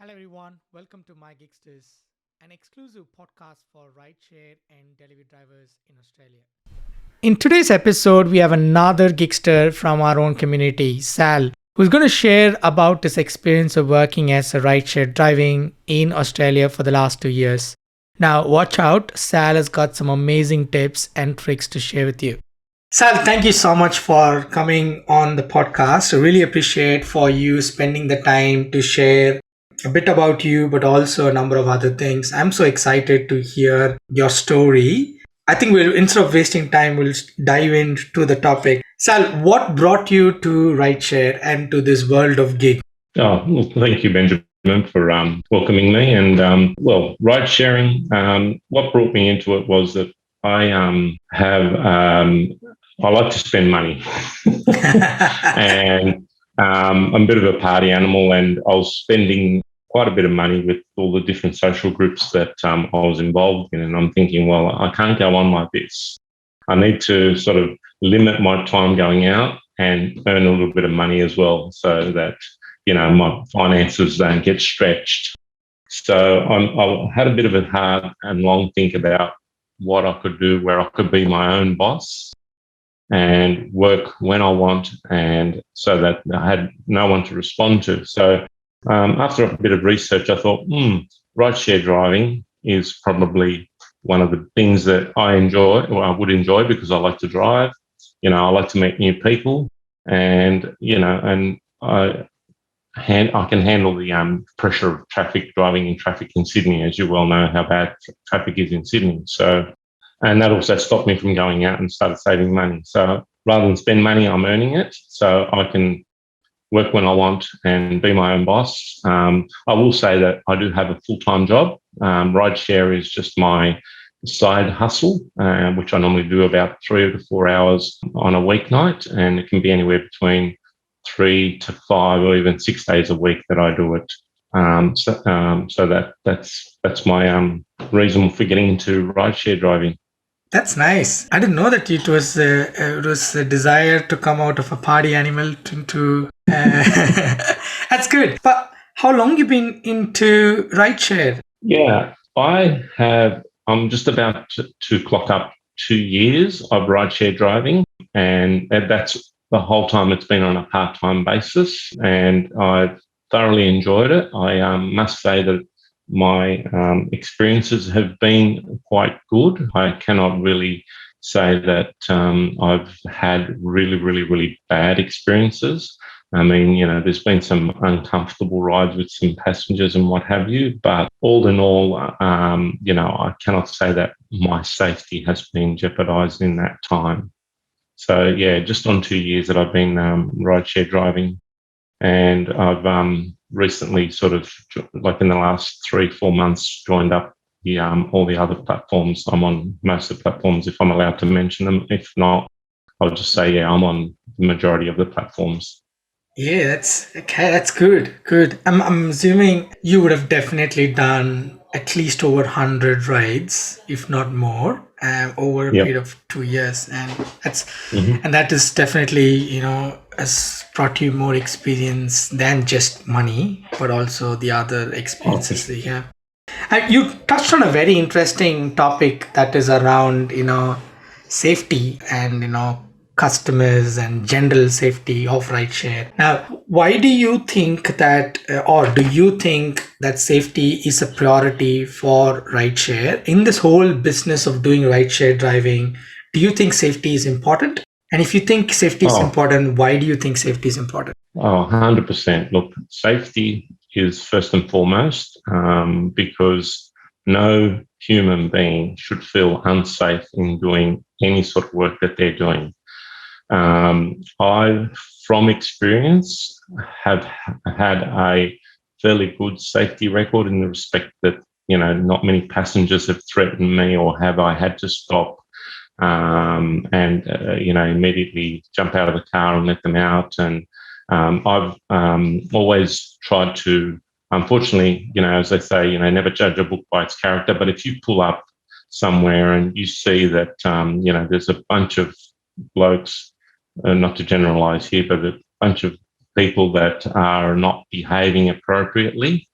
Hello, everyone. Welcome to My Gigsters, an exclusive podcast for rideshare and delivery drivers in Australia. In today's episode, we have another Gigster from our own community, Sal, who's going to share about his experience of working as a rideshare driving in Australia for the last 2 years. Now, watch out, Sal has got some amazing tips and tricks to share with you. Sal, thank you so much for coming on the podcast. I really appreciate for you spending the time to share a bit about you, but also a number of other things. I'm so excited to hear your story. I think we'll, instead of wasting time, we'll dive into the topic. Sal, what brought you to rideshare and to this world of gig? Oh, well, thank you, Benjamin, for welcoming me. And ride sharing. What brought me into it was that I like to spend money, and I'm a bit of a party animal, and I was spending quite a bit of money with all the different social groups that I was involved in. And I'm thinking, well, I can't go on like this. I need to sort of limit my time going out and earn a little bit of money as well, so that my finances don't get stretched. So I had a bit of a hard and long think about what I could do, where I could be my own boss and work when I want, and so that I had no one to respond to. So after a bit of research, I thought, rideshare driving is probably one of the things that I enjoy, or I would enjoy, because I like to drive. I like to meet new people, and I can handle the pressure of traffic, driving in traffic in Sydney, as you well know how bad traffic is in Sydney. So, and that also stopped me from going out and started saving money. So rather than spend money, I'm earning it, so I can work when I want and be my own boss. I will say that I do have a full-time job. Rideshare is just my side hustle, which I normally do about 3 to 4 hours on a weeknight, and it can be anywhere between 3 to 5 or even 6 days a week that I do it. So that's my reason for getting into rideshare driving. That's nice. I didn't know that it was a desire to come out of a party animal into. That's good. But how long you been into rideshare? Yeah, I'm just about to clock up 2 years of rideshare driving, and that's the whole time it's been on a part-time basis, and I've thoroughly enjoyed it. I must say that my experiences have been quite good. I cannot really say that I've had really, really, really bad experiences. I mean, there's been some uncomfortable rides with some passengers and what have you, but all in all, I cannot say that my safety has been jeopardised in that time. So, yeah, just on 2 years that I've been rideshare driving, and I've recently sort of, like in the last 3-4 months, joined up all the other platforms. I'm on most of the platforms, if I'm allowed to mention them. If not, I'll just say, yeah, I'm on the majority of the platforms. Yeah, that's okay. That's good. Good. I'm assuming you would have definitely done at least over 100 rides, if not more, over a Yep. period of 2 years, and that's Mhm. and that is definitely has brought you more experience than just money, but also the other experiences that you have. You touched on a very interesting topic that is around safety and customers and general safety of rideshare. Now, why do you think that, or do you think that safety is a priority for rideshare in this whole business of doing rideshare driving? Do you think safety is important? And if you think safety is important, why do you think safety is important? 100%. Look, safety is first and foremost, because no human being should feel unsafe in doing any sort of work that they're doing. I, from experience, have had a fairly good safety record in the respect that, not many passengers have threatened me, or have I had to stop and immediately jump out of the car and let them out. And I've always tried to, unfortunately, as they say, never judge a book by its character. But if you pull up somewhere and you see that, there's a bunch of blokes, not to generalise here, but a bunch of people that are not behaving appropriately,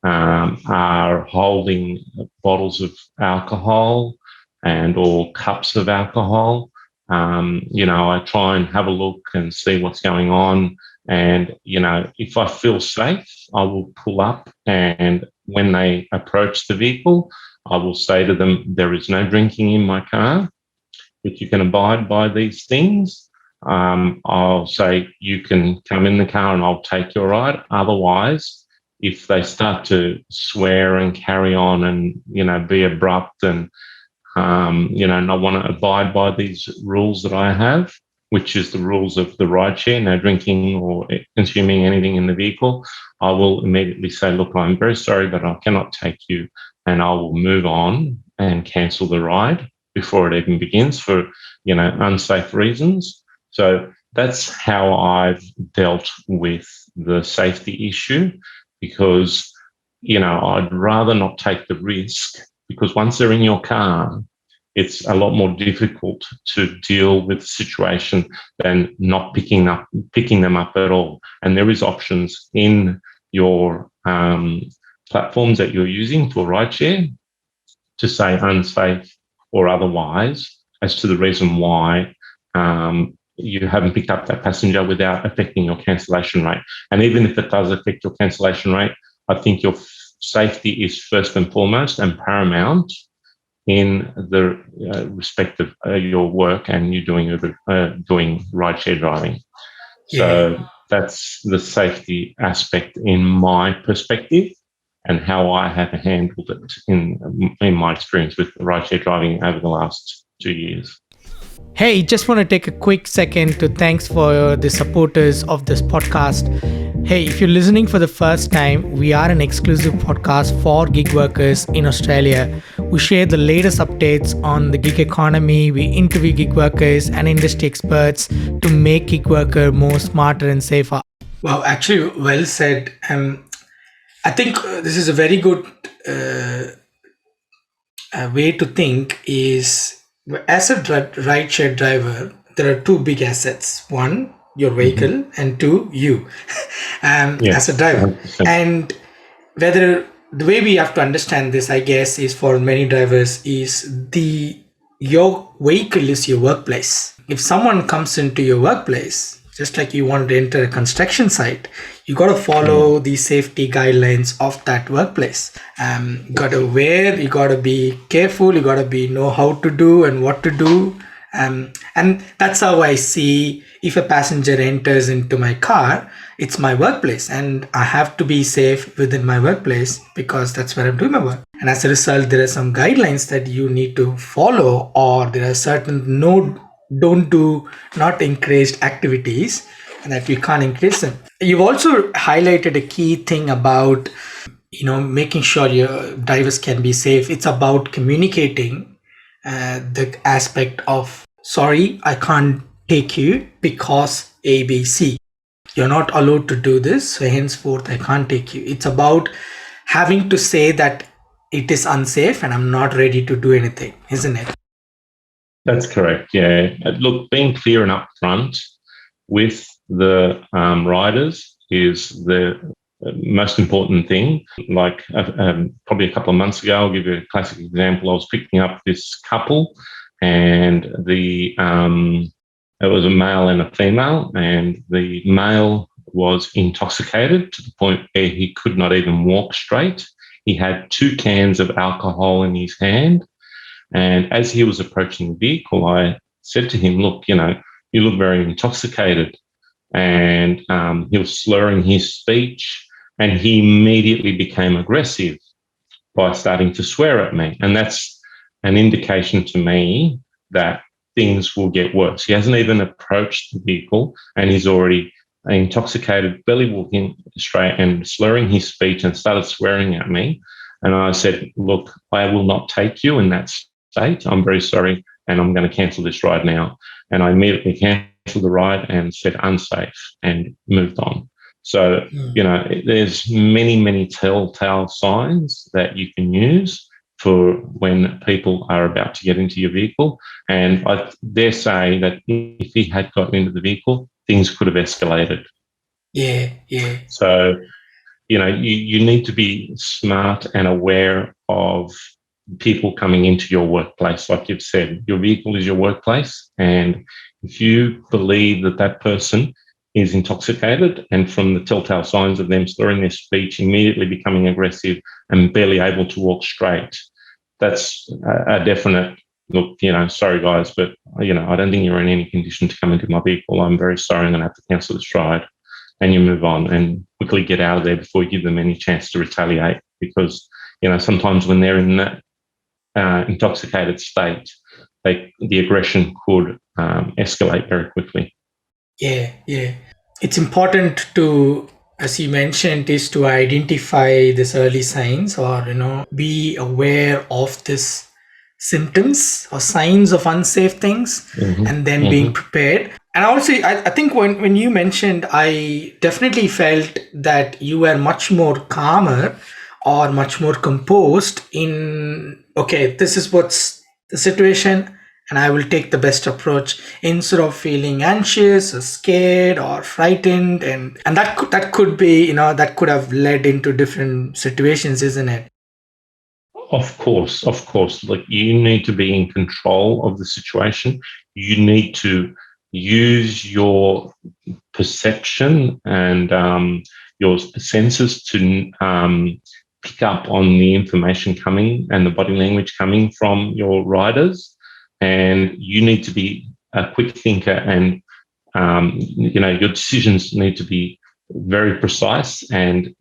are holding bottles of alcohol and or cups of alcohol. I try and have a look and see what's going on. And, if I feel safe, I will pull up. And when they approach the vehicle, I will say to them, there is no drinking in my car. If you can abide by these things, I'll say you can come in the car and I'll take your ride. Otherwise, if they start to swear and carry on and, be abrupt and, not want to abide by these rules that I have, which is the rules of the rideshare, no drinking or consuming anything in the vehicle, I will immediately say, look, I'm very sorry, but I cannot take you, and I will move on and cancel the ride before it even begins for, unsafe reasons. So that's how I've dealt with the safety issue, because, I'd rather not take the risk, because once they're in your car, it's a lot more difficult to deal with the situation than not picking them up at all. And there is options in your platforms that you're using for rideshare to say unsafe or otherwise as to the reason why you haven't picked up that passenger without affecting your cancellation rate. And even if it does affect your cancellation rate, I think your safety is first and foremost and paramount in the respect of your work and you doing rideshare driving. So that's the safety aspect in my perspective and how I have handled it in my experience with rideshare driving over the last 2 years. Hey, just want to take a quick second to thanks for the supporters of this podcast. Hey, if you're listening for the first time, we are an exclusive podcast for gig workers in Australia. We share the latest updates on the gig economy. We interview gig workers and industry experts to make gig worker more smarter and safer. Wow, actually, well said. I think this is a very good way to think is, as a rideshare driver, there are two big assets. One, your vehicle, and two, you as a driver. 100%. And whether the way we have to understand this, I guess, is for many drivers is your vehicle is your workplace. If someone comes into your workplace, just like you want to enter a construction site, you got to follow the safety guidelines of that workplace. You got to wear, you got to be careful, you got to know how to do and what to do. And that's how I see, if a passenger enters into my car, it's my workplace and I have to be safe within my workplace because that's where I'm doing my work. And as a result, there are some guidelines that you need to follow, or there are certain don't do, not encouraged activities, and that you can't increase them. You've also highlighted a key thing about, making sure your drivers can be safe. It's about communicating the aspect of, sorry, I can't take you because ABC. You're not allowed to do this, so henceforth I can't take you. It's about having to say that it is unsafe and I'm not ready to do anything, isn't it? That's correct, yeah. Look, being clear and upfront with the riders is the most important thing. Like probably a couple of months ago, I'll give you a classic example. I was picking up this couple, and it was a male and a female, and the male was intoxicated to the point where he could not even walk straight. He had 2 cans of alcohol in his hand. And as he was approaching the vehicle, I said to him, look, you look very intoxicated. And he was slurring his speech, and he immediately became aggressive by starting to swear at me. And that's an indication to me that things will get worse. He hasn't even approached the vehicle, and he's already intoxicated, belly walking straight and slurring his speech and started swearing at me. And I said, look, I will not take you in that state. I'm very sorry, and I'm going to cancel this ride now. And I immediately canceled the ride and said unsafe and moved on. So, there's many, many telltale signs that you can use for when people are about to get into your vehicle. And I dare say that if he had gotten into the vehicle, things could have escalated. Yeah. So you need to be smart and aware of people coming into your workplace. Like you've said, your vehicle is your workplace. And if you believe that that person is intoxicated, and from the telltale signs of them slurring their speech, immediately becoming aggressive and barely able to walk straight, that's a definite look, sorry guys, but I don't think you're in any condition to come into my vehicle. I'm very sorry, I'm going to have to cancel this ride. And you move on and quickly get out of there before you give them any chance to retaliate. Because, sometimes when they're in that intoxicated state, the aggression could escalate very quickly. Yeah, yeah. It's important to, as you mentioned, is to identify these early signs, or be aware of this symptoms or signs of unsafe things, and then being prepared. And also, I think when you mentioned, I definitely felt that you were much more calmer or much more composed in, okay, this is what's the situation, and I will take the best approach, instead of feeling anxious or scared or frightened. And that could be, that could have led into different situations, isn't it? Of course. Like, you need to be in control of the situation. You need to use your perception and your senses to pick up on the information coming and the body language coming from your riders. And you need to be a quick thinker, and your decisions need to be very precise. And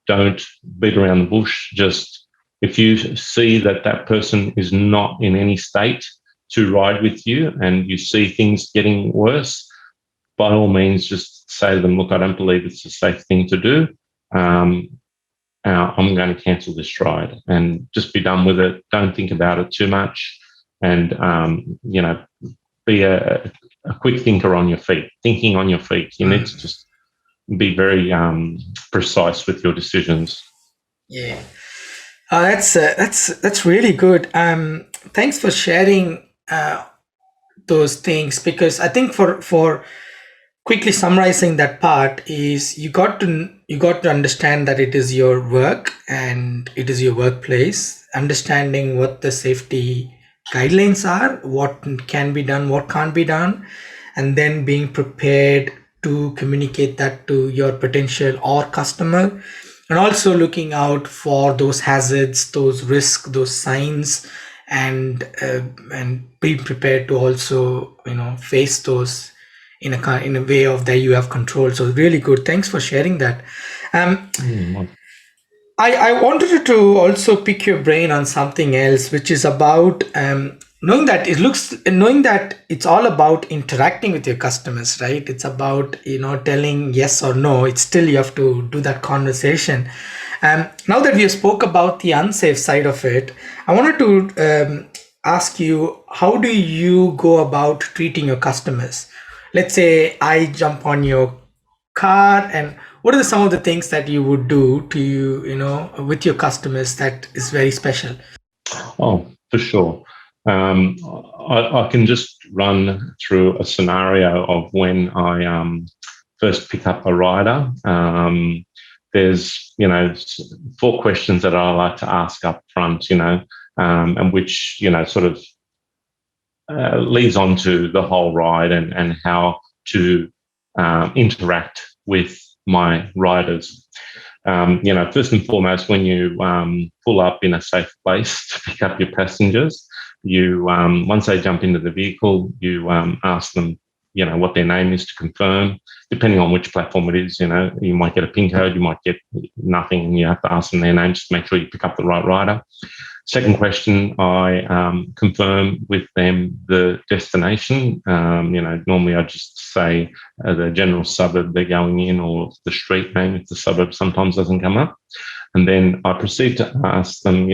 don't beat around the bush. Just, if you see that that person is not in any state to ride with you, and you see things getting worse, by all means, just say to them, look, I don't believe it's a safe thing to do. I'm going to cancel this ride, and just be done with it. Don't think about it too much. And, be a quick thinker on your feet, thinking on your feet. You need to just be very precise with your decisions. Yeah. That's really good. Thanks for sharing those things, because I think for quickly summarizing that part is, you got to understand that it is your work and it is your workplace. Understanding what the safety guidelines are, what can be done, what can't be done, and then being prepared to communicate that to your potential or customer, and also looking out for those hazards, those risks, those signs, and be prepared to also face those in a way of that you have control. So really good. Thanks for sharing that. I wanted to also pick your brain on something else, which is about knowing that it's all about interacting with your customers, right? It's about telling yes or no. It's still, you have to do that conversation. Now that we have spoke about the unsafe side of it, I wanted to ask you, how do you go about treating your customers? Let's say I jump on your car, and what are some of the things that you would do to with your customers that is very special? Oh, for sure. I can just run through a scenario of when I first pick up a rider. There's 4 questions that I like to ask up front, and which sort of leads on to the whole ride, and how to interact with my riders. First and foremost, when you pull up in a safe place to pick up your passengers, you once they jump into the vehicle, you ask them, what their name is, to confirm. Depending on which platform it is, you might get a PIN code, you might get nothing, and you have to ask them their name just to make sure you pick up the right rider. Second question, I confirm with them the destination. Normally I just say the general suburb they're going in, or the street name if the suburb sometimes doesn't come up. And then I proceed to ask them,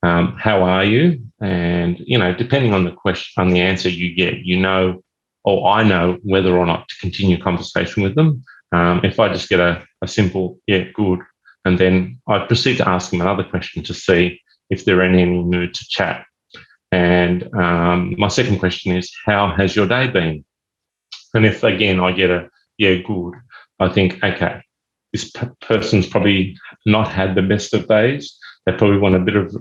how are you? And, depending on the question, on the answer you get, or I know whether or not to continue conversation with them. If I just get a simple, yeah, good, and then I proceed to ask them another question to see if they're in any mood to chat. And my second question is, how has your day been? And if, again, I get a, yeah, good, I think, okay, this person's probably not had the best of days. They probably want a bit of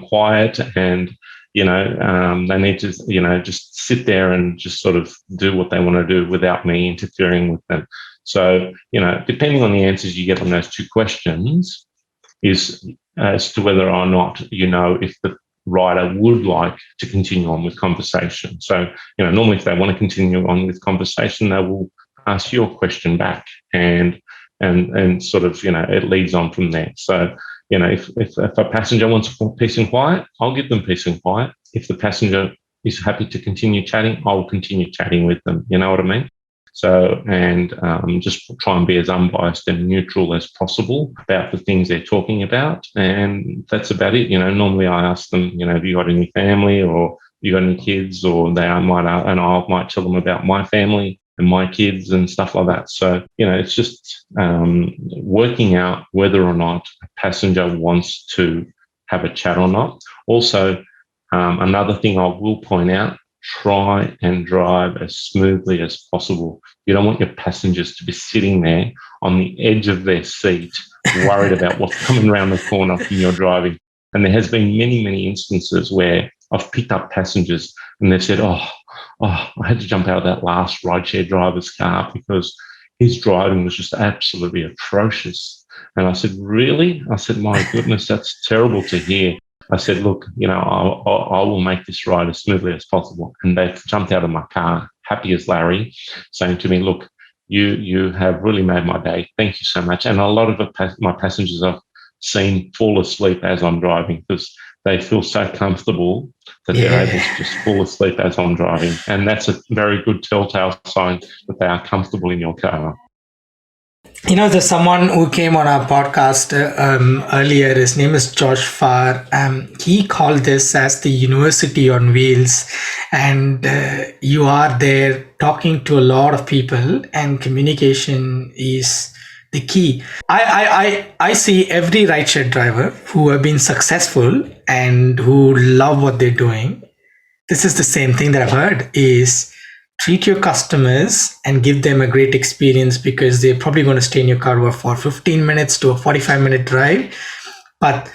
quiet, and they need to just sit there and just sort of do what they want to do without me interfering with them. So depending on the answers you get on those two questions is as to whether or not if the rider would like to continue on with conversation. So normally if they want to continue on with conversation, they will ask your question back, and sort of it leads on from there. So if a passenger wants peace and quiet, I'll give them peace and quiet. If the passenger is happy to continue chatting, I'll continue chatting with them. You know what I mean? So, and just try and be as unbiased and neutral as possible about the things they're talking about. And that's about it. Normally I ask them, have you got any family, or you got any kids? Or I might tell them about my family and my kids and stuff like that. So, it's just working out whether or not a passenger wants to have a chat or not. Also, another thing I will point out, try and drive as smoothly as possible. You don't want your passengers to be sitting there on the edge of their seat, worried about what's coming around the corner when you're driving. And there has been many, many instances where I've picked up passengers and they've said, oh, I had to jump out of that last rideshare driver's car because his driving was just absolutely atrocious. And I said, really? I said, my goodness, that's terrible to hear. I said, look, I will make this ride as smoothly as possible. And they've jumped out of my car, happy as Larry, saying to me, look, you have really made my day. Thank you so much. And a lot of my passengers I've seen fall asleep as I'm driving because they feel so comfortable that they're able to just fall asleep as I'm driving. And that's a very good telltale sign that they are comfortable in your car. There's someone who came on our podcast earlier. His name is Josh Farr. He called this as the University on Wheels. And you are there talking to a lot of people, and communication is the key. I see every rideshare driver who have been successful and who love what they're doing. This is the same thing that I've heard is treat your customers and give them a great experience, because they're probably going to stay in your car for 15 minutes to a 45-minute drive. But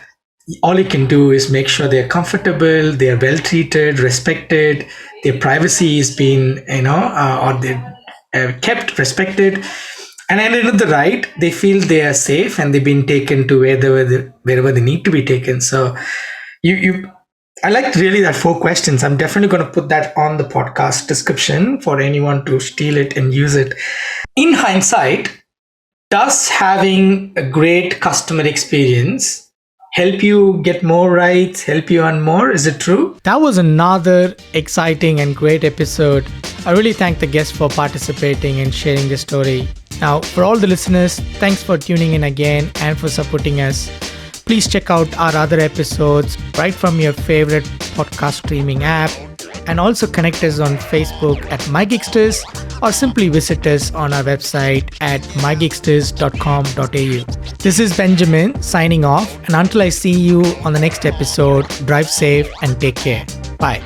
all you can do is make sure they're comfortable, they're well treated, respected, their privacy is being, or they're kept, respected. And at the end of the ride, they feel they are safe and they've been taken to wherever they need to be taken. So I liked really that 4 questions. I'm definitely going to put that on the podcast description for anyone to steal it and use it. In hindsight, does having a great customer experience help you get more rides, help you earn more? Is it true? That was another exciting and great episode. I really thank the guests for participating and sharing their story. Now, for all the listeners, thanks for tuning in again and for supporting us. Please check out our other episodes right from your favorite podcast streaming app, and also connect us on Facebook at MyGigsters, or simply visit us on our website at mygigsters.com.au. This is Benjamin signing off, and until I see you on the next episode, drive safe and take care. Bye.